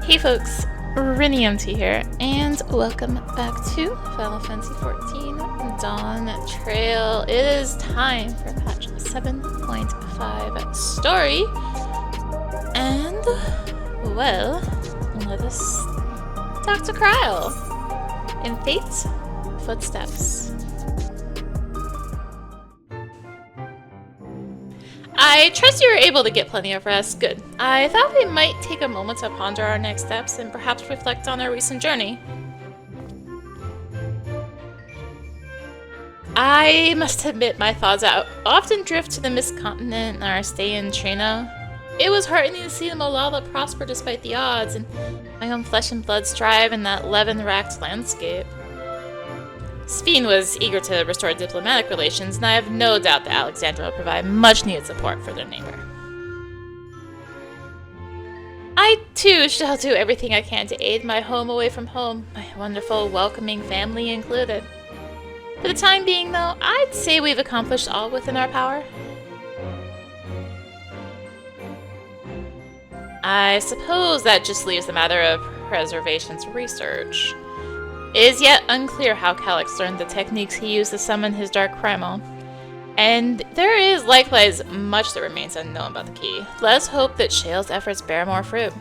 Hey folks, rinimt here, and welcome back to Final Fantasy XIV Dawntrail. It is time for patch 7.5 story, and, well, let us talk to Krile in Fate's Footsteps. I trust you were able to get plenty of rest. Good. I thought we might take a moment to ponder our next steps and perhaps reflect on our recent journey. I must admit my thoughts often drift to the Mist Continent and our stay in Trina. It was heartening to see the Malala prosper despite the odds, and my own flesh and blood strive in that levin-racked landscape. Sphene was eager to restore diplomatic relations, and I have no doubt that Alexandra will provide much-needed support for their neighbor. I, too, shall do everything I can to aid my home away from home, my wonderful, welcoming family included. For the time being, though, I'd say we've accomplished all within our power. I suppose that just leaves the matter of preservation's research. It is yet unclear how Calyx learned the techniques he used to summon his dark primal, and there is likewise much that remains unknown about the key. Let us hope that Shale's efforts bear more fruit.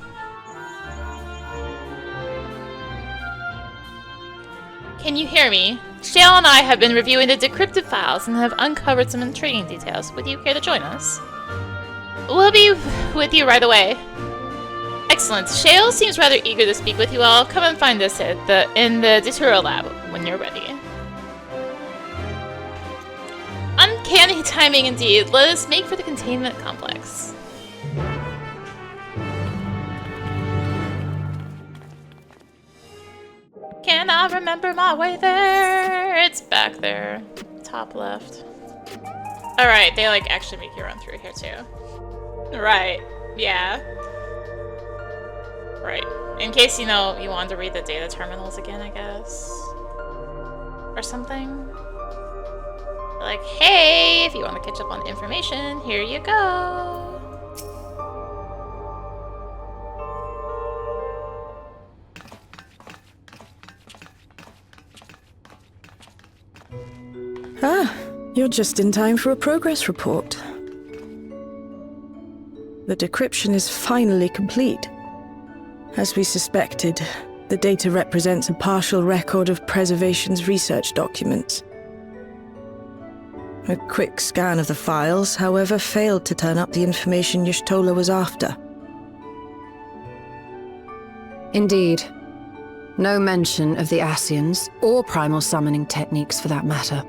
Can you hear me? Shale and I have been reviewing the decrypted files and have uncovered some intriguing details. Would you care to join us? We'll be with you right away. Excellent. Shale seems rather eager to speak with you all. Come and find us in the Dawntrail lab when you're ready. Uncanny timing indeed. Let us make for the containment complex. Can I remember my way there? It's back there. Top left. Alright, they like actually make you run through here too. Right. Yeah. Right. In case, you wanted to read the data terminals again, I guess. Or something. Like, hey, if you want to catch up on information, here you go. Ah, you're just in time for a progress report. The decryption is finally complete. As we suspected, the data represents a partial record of Preservation's research documents. A quick scan of the files, however, failed to turn up the information Y'shtola was after. Indeed. No mention of the Ascians, or primal summoning techniques for that matter.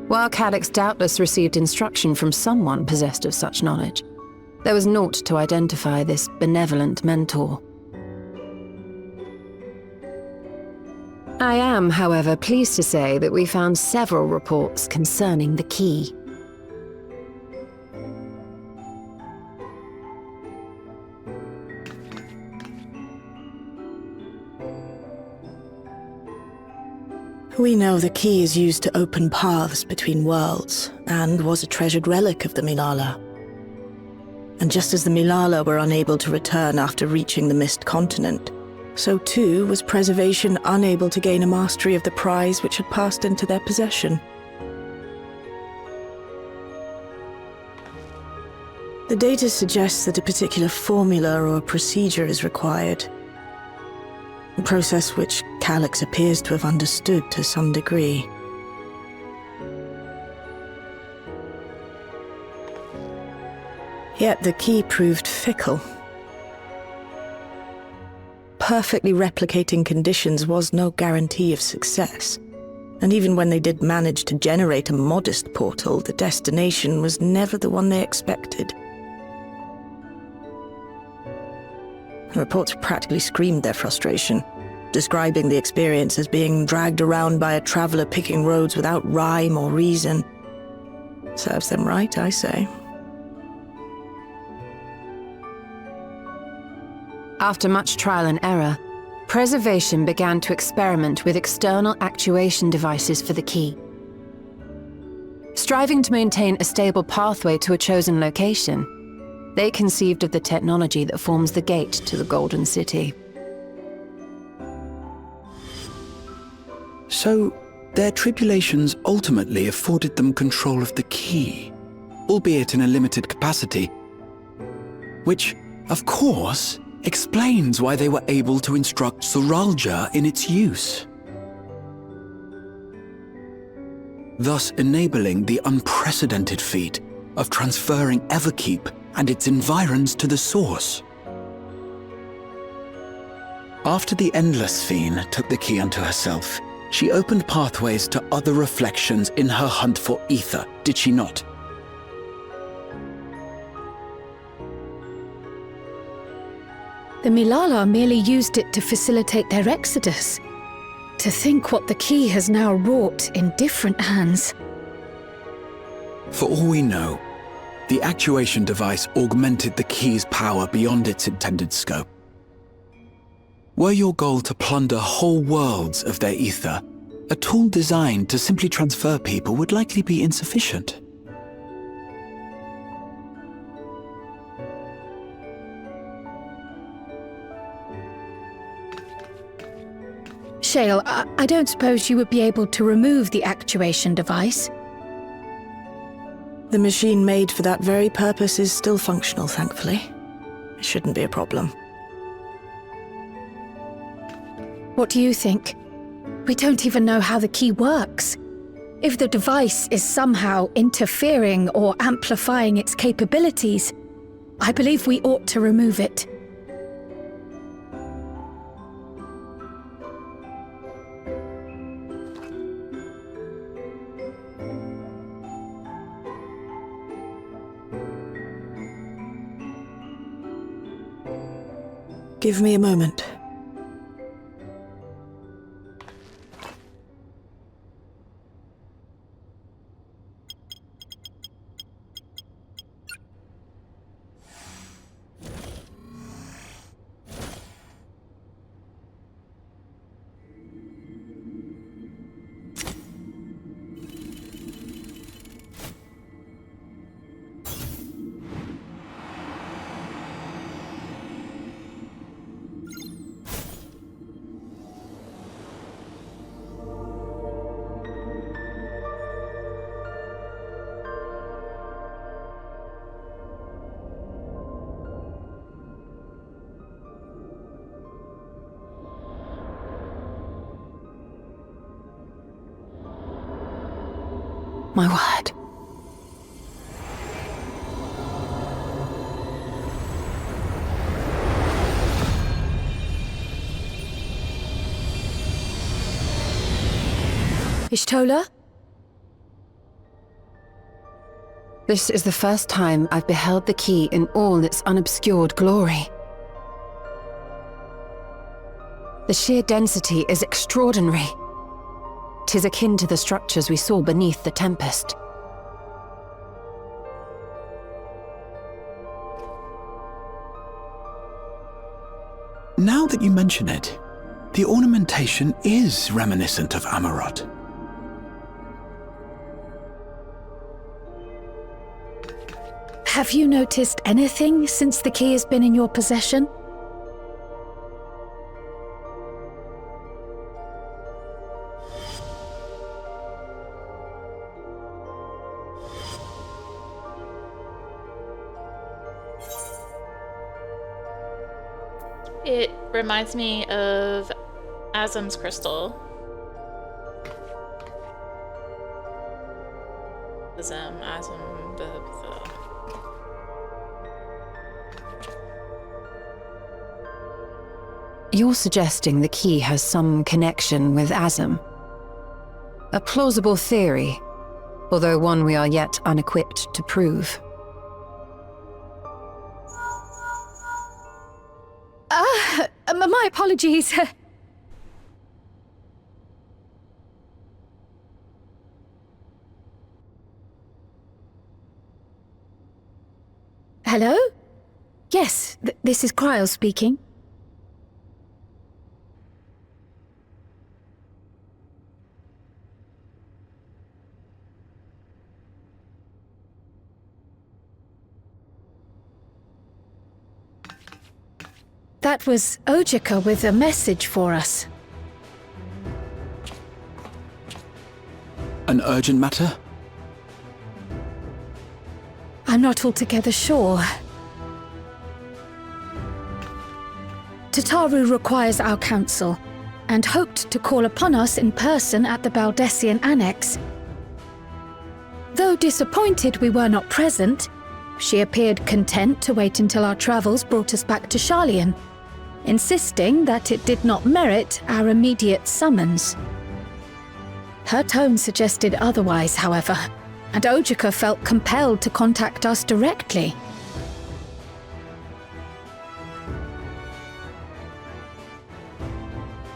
While Calyx doubtless received instruction from someone possessed of such knowledge, there was naught to identify this benevolent mentor. I am, however, pleased to say that we found several reports concerning the key. We know the key is used to open paths between worlds, and was a treasured relic of the Milala. And just as the Milala were unable to return after reaching the Mist Continent, so too was Preservation unable to gain a mastery of the prize which had passed into their possession. The data suggests that a particular formula or procedure is required, a process which Calyx appears to have understood to some degree. Yet the key proved fickle. Perfectly replicating conditions was no guarantee of success, and even when they did manage to generate a modest portal, the destination was never the one they expected. The reports practically screamed their frustration, describing the experience as being dragged around by a traveler picking roads without rhyme or reason. Serves them right, I say. After much trial and error, Preservation began to experiment with external actuation devices for the key. Striving to maintain a stable pathway to a chosen location, They conceived of the technology that forms the gate to the Golden City. So, their tribulations ultimately afforded them control of the key, albeit in a limited capacity, which, of course, explains why they were able to instruct Soralja in its use, thus enabling the unprecedented feat of transferring Everkeep and its environs to the Source. After the Endless Fiend took the key unto herself, she opened pathways to other reflections in her hunt for ether, did she not? The Milala merely used it to facilitate their exodus. To think what the key has now wrought in different hands. For all we know, the actuation device augmented the key's power beyond its intended scope. Were your goal to plunder whole worlds of their ether, a tool designed to simply transfer people would likely be insufficient. Shale, I don't suppose you would be able to remove the actuation device? The machine made for that very purpose is still functional, thankfully. It shouldn't be a problem. What do you think? We don't even know how the key works. If the device is somehow interfering or amplifying its capabilities, I believe we ought to remove it. Give me a moment. My word. Ishtola? This is the first time I've beheld the key in all its unobscured glory. The sheer density is extraordinary. 'Tis akin to the structures we saw beneath the Tempest. Now that you mention it, the ornamentation is reminiscent of Amarot. Have you noticed anything since the key has been in your possession? It reminds me of Azim's crystal. Azim. You're suggesting the key has some connection with Azim. A plausible theory, although one we are yet unequipped to prove. My apologies. Hello? Yes, this is Cryle speaking. That was Ojika with a message for us. An urgent matter? I'm not altogether sure. Tataru requires our counsel, and hoped to call upon us in person at the Baldessian Annex. Though disappointed we were not present, she appeared content to wait until our travels brought us back to Sharlayan, insisting that it did not merit our immediate summons. Her tone suggested otherwise, however, and Ojika felt compelled to contact us directly.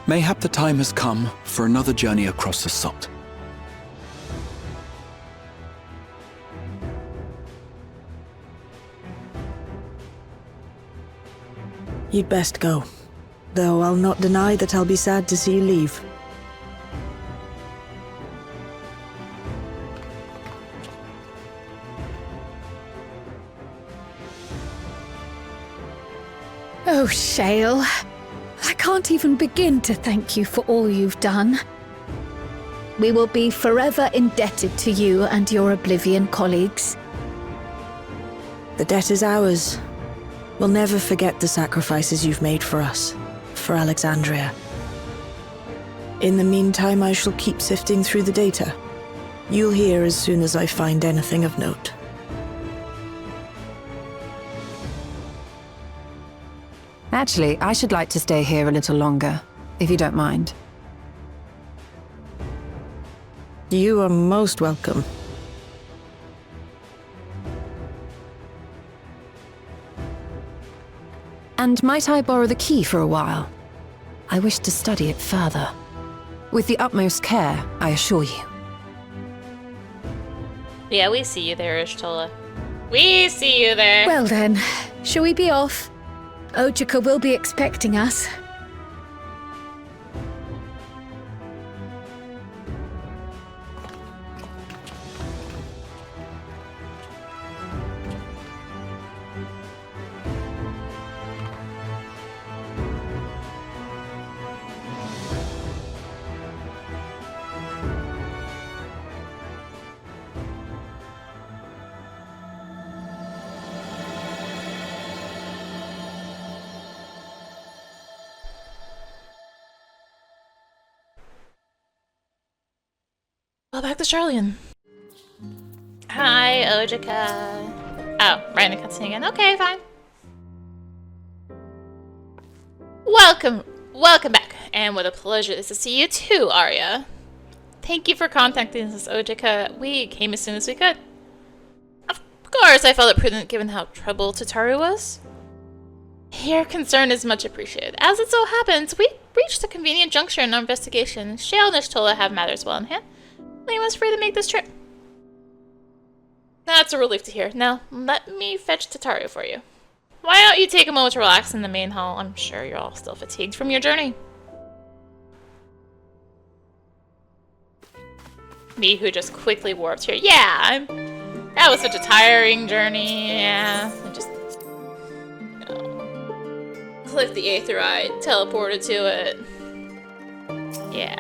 Mayhap the time has come for another journey across the Sot. You'd best go. Though I'll not deny that I'll be sad to see you leave. Oh, Shale. I can't even begin to thank you for all you've done. We will be forever indebted to you and your Oblivion colleagues. The debt is ours. We'll never forget the sacrifices you've made for us, for Alexandria. In the meantime, I shall keep sifting through the data. You'll hear as soon as I find anything of note. Actually, I should like to stay here a little longer, if you don't mind. You are most welcome. And might I borrow the key for a while? I wish to study it further. With the utmost care, I assure you. Yeah, we see you there, Ishtola. We see you there. Well then, shall we be off? Ojika will be expecting us. Well, back to Sharlayan. Hi, Ojika. Oh, right in the cutscene again. Okay, fine. Welcome back. And what a pleasure it is to see you too, Arya. Thank you for contacting us, Ojika. We came as soon as we could. Of course, I felt it prudent given how troubled Tataru was. Your concern is much appreciated. As it so happens, we reached a convenient juncture in our investigation. Shale and Ishtola have matters well in hand. Claim us free to make this trip. That's a relief to hear. Now, let me fetch Tataru for you. Why don't you take a moment to relax in the main hall? I'm sure you're all still fatigued from your journey. Me, who just quickly warped here. Yeah, that was such a tiring journey. Yeah, I just, you know, clicked the Aetherite, teleported to it. Yeah,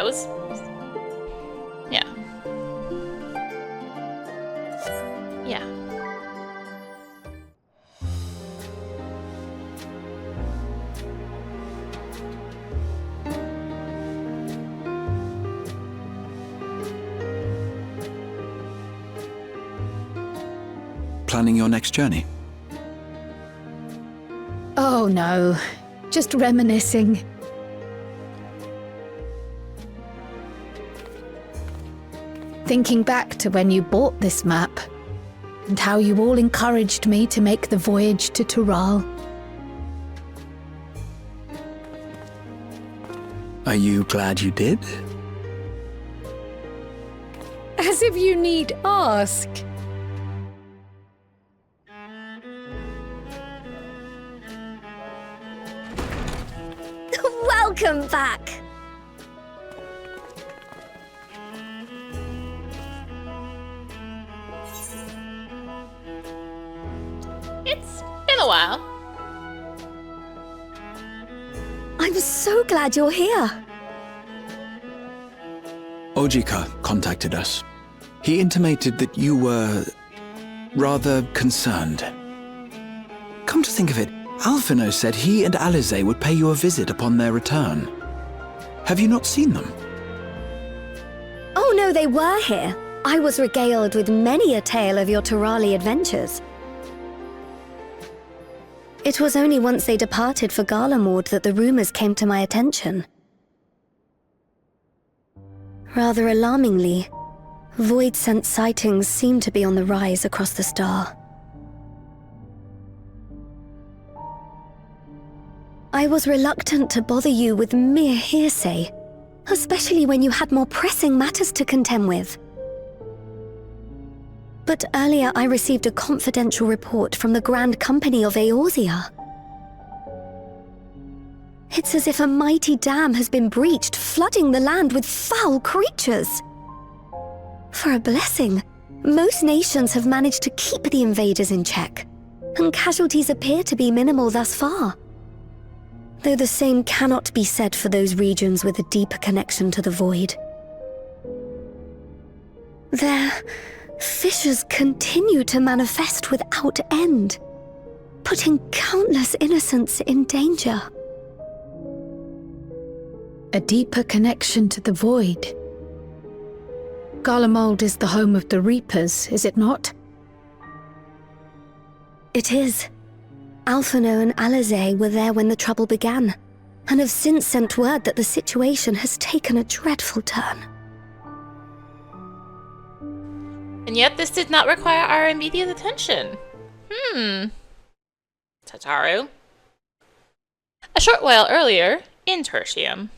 it was. Yeah. Planning your next journey? Oh no, just reminiscing. Thinking back to when you bought this map, and how you all encouraged me to make the voyage to Tural. Are you glad you did? As if you need ask. Welcome back! It's been a while. I'm so glad you're here. Ojika contacted us. He intimated that you were rather concerned. Come to think of it, Alphino said he and Alize would pay you a visit upon their return. Have you not seen them? Oh no, they were here. I was regaled with many a tale of your Turali adventures. It was only once they departed for Garlemord that the rumors came to my attention. Rather alarmingly, void-sent sightings seem to be on the rise across the star. I was reluctant to bother you with mere hearsay, especially when you had more pressing matters to contend with. But earlier I received a confidential report from the Grand Company of Eorzea. It's as if a mighty dam has been breached, flooding the land with foul creatures. For a blessing, most nations have managed to keep the invaders in check, and casualties appear to be minimal thus far. Though the same cannot be said for those regions with a deeper connection to the void. Their fissures continue to manifest without end, putting countless innocents in danger. A deeper connection to the void. Garlemald is the home of the Reapers, is it not? It is. Alphino and Alize were there when the trouble began, and have since sent word that the situation has taken a dreadful turn. And yet this did not require our immediate attention. Tataru. A short while earlier, in Tertium.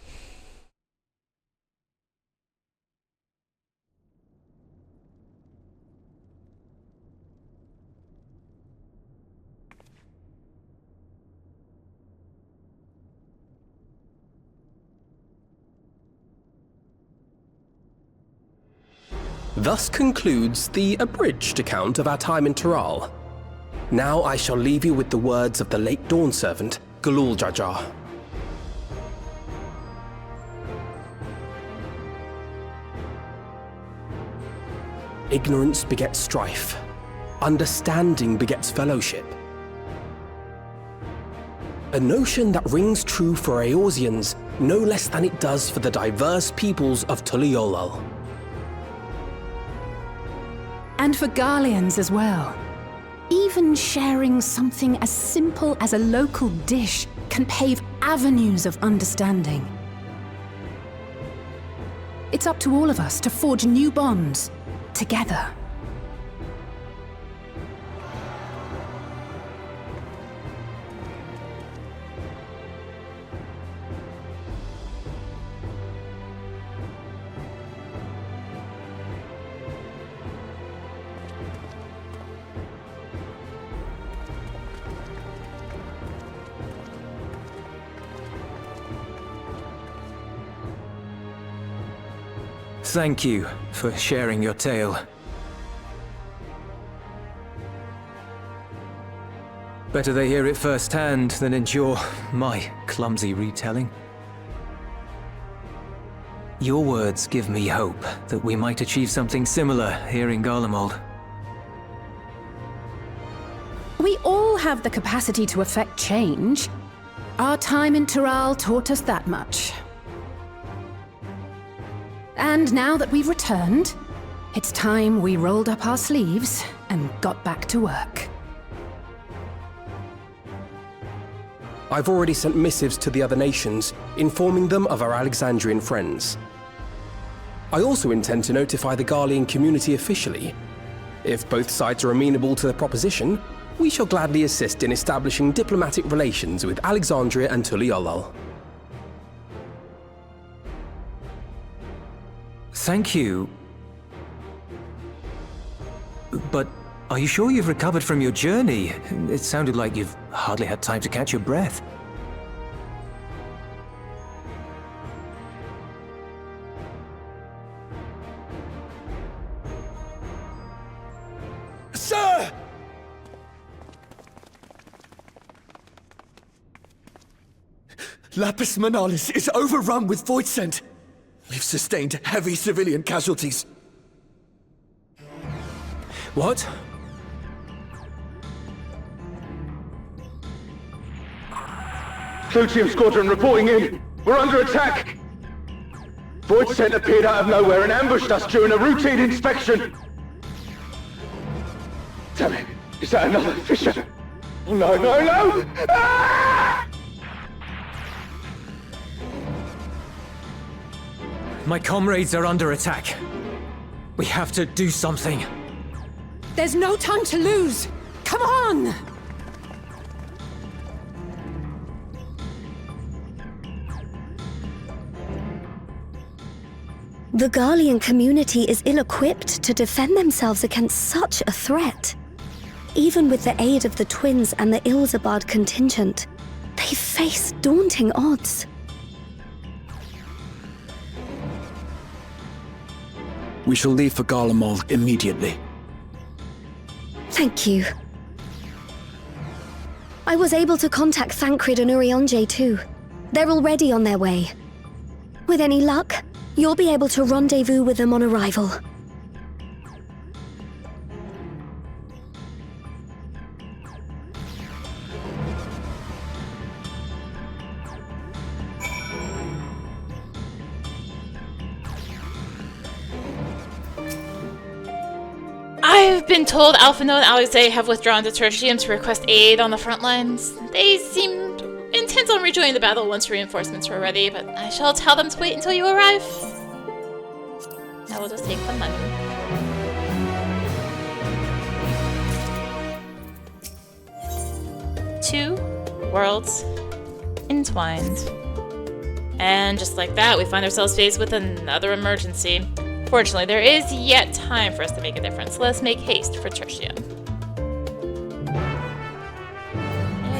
Thus concludes the abridged account of our time in Tural. Now I shall leave you with the words of the late Dawn servant, Galul Jajar. Ignorance begets strife. Understanding begets fellowship. A notion that rings true for Eorzeans no less than it does for the diverse peoples of Tuliolal. And for Garleans as well. Even sharing something as simple as a local dish can pave avenues of understanding. It's up to all of us to forge new bonds, together. Thank you for sharing your tale. Better they hear it firsthand than endure my clumsy retelling. Your words give me hope that we might achieve something similar here in Garlemald. We all have the capacity to affect change. Our time in Tural taught us that much. And now that we've returned, it's time we rolled up our sleeves and got back to work. I've already sent missives to the other nations, informing them of our Alexandrian friends. I also intend to notify the Garlean community officially. If both sides are amenable to the proposition, we shall gladly assist in establishing diplomatic relations with Alexandria and Tuliolal. Thank you. But are you sure you've recovered from your journey? It sounded like you've hardly had time to catch your breath. Sir! Lapis Manalis is overrun with void scent. We've sustained heavy civilian casualties. What? Clutium Squadron reporting in. We're under attack. Void scent appeared out of nowhere and ambushed us during a routine inspection. Damn it. Is that another fissure? No, no, no! Ah! My comrades are under attack. We have to do something. There's no time to lose! Come on! The Garlean community is ill-equipped to defend themselves against such a threat. Even with the aid of the twins and the Ilzabard contingent, they face daunting odds. We shall leave for Garlemald immediately. Thank you. I was able to contact Thancred and Urianger too. They're already on their way. With any luck, you'll be able to rendezvous with them on arrival. I've been told Alphino and Alexei have withdrawn to Tertium to request aid on the front lines. They seemed intent on rejoining the battle once reinforcements were ready, but I shall tell them to wait until you arrive. I will just take the money. Two worlds entwined. And just like that, we find ourselves faced with another emergency. Fortunately, there is yet time for us to make a difference. Let's make haste for Tertium.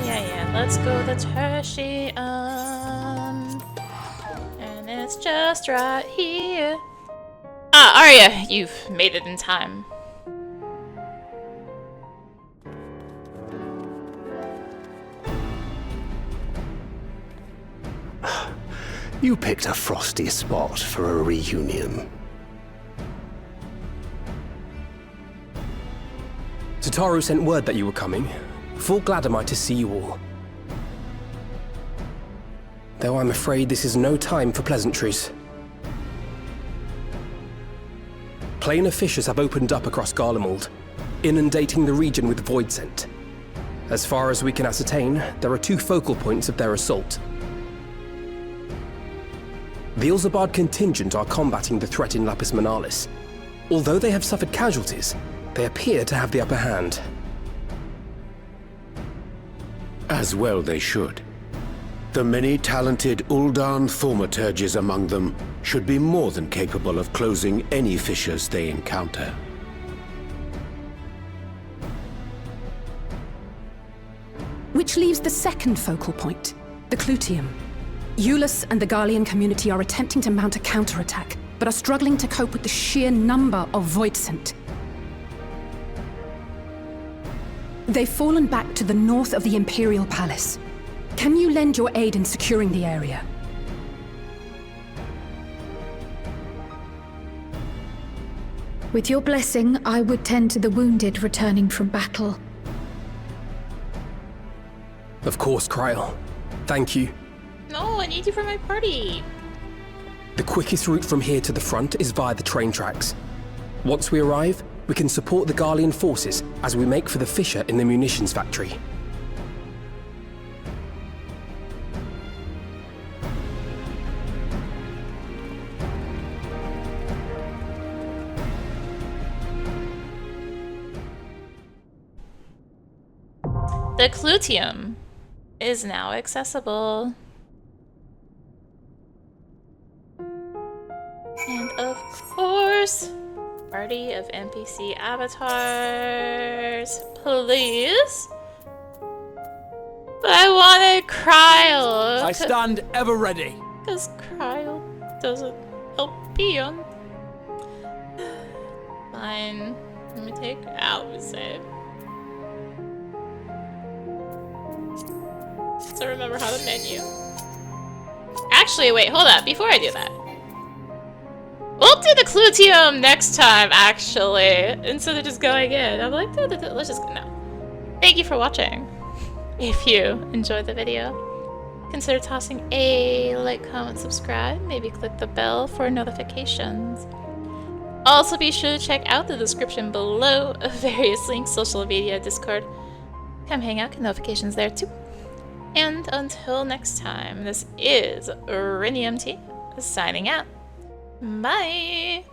Yeah. Let's go to Tertium. And it's just right here. Ah, Arya, you've made it in time. You picked a frosty spot for a reunion. Tataru sent word that you were coming. Full glad am I to see you all. Though I'm afraid this is no time for pleasantries. Planar fissures have opened up across Garlemald, inundating the region with void scent. As far as we can ascertain, there are two focal points of their assault. The Ilzabard contingent are combating the threat in Lapis Manalis. Although they have suffered casualties, they appear to have the upper hand. As well they should. The many talented Uldan thaumaturges among them should be more than capable of closing any fissures they encounter. Which leaves the second focal point, the Clutium. Eulus and the Garlean community are attempting to mount a counterattack, but are struggling to cope with the sheer number of void scent. They've fallen back to the north of the Imperial Palace. Can you lend your aid in securing the area? With your blessing, I would tend to the wounded returning from battle. Of course, Kryl. Thank you. No, I need you for my party. The quickest route from here to the front is via the train tracks. Once we arrive, we can support the Garlean forces as we make for the fissure in the munitions factory. The Clutium is now accessible. And of course, party of NPC avatars, please. But I wanted Kryl. I stand ever ready. Because Kryl doesn't help Peon. Fine. Let me take Alvise. So remember how to menu. actually, wait, hold up. Before I do that. We'll do the Clutium next time, actually. Instead of just going in. I'm like, let's just go. No. Thank you for watching. If you enjoyed the video, consider tossing a like, comment, subscribe. Maybe click the bell for notifications. Also, be sure to check out the description below of various links, social media, Discord. Come hang out, get notifications there too. And until next time, this is rinimt signing out. Bye!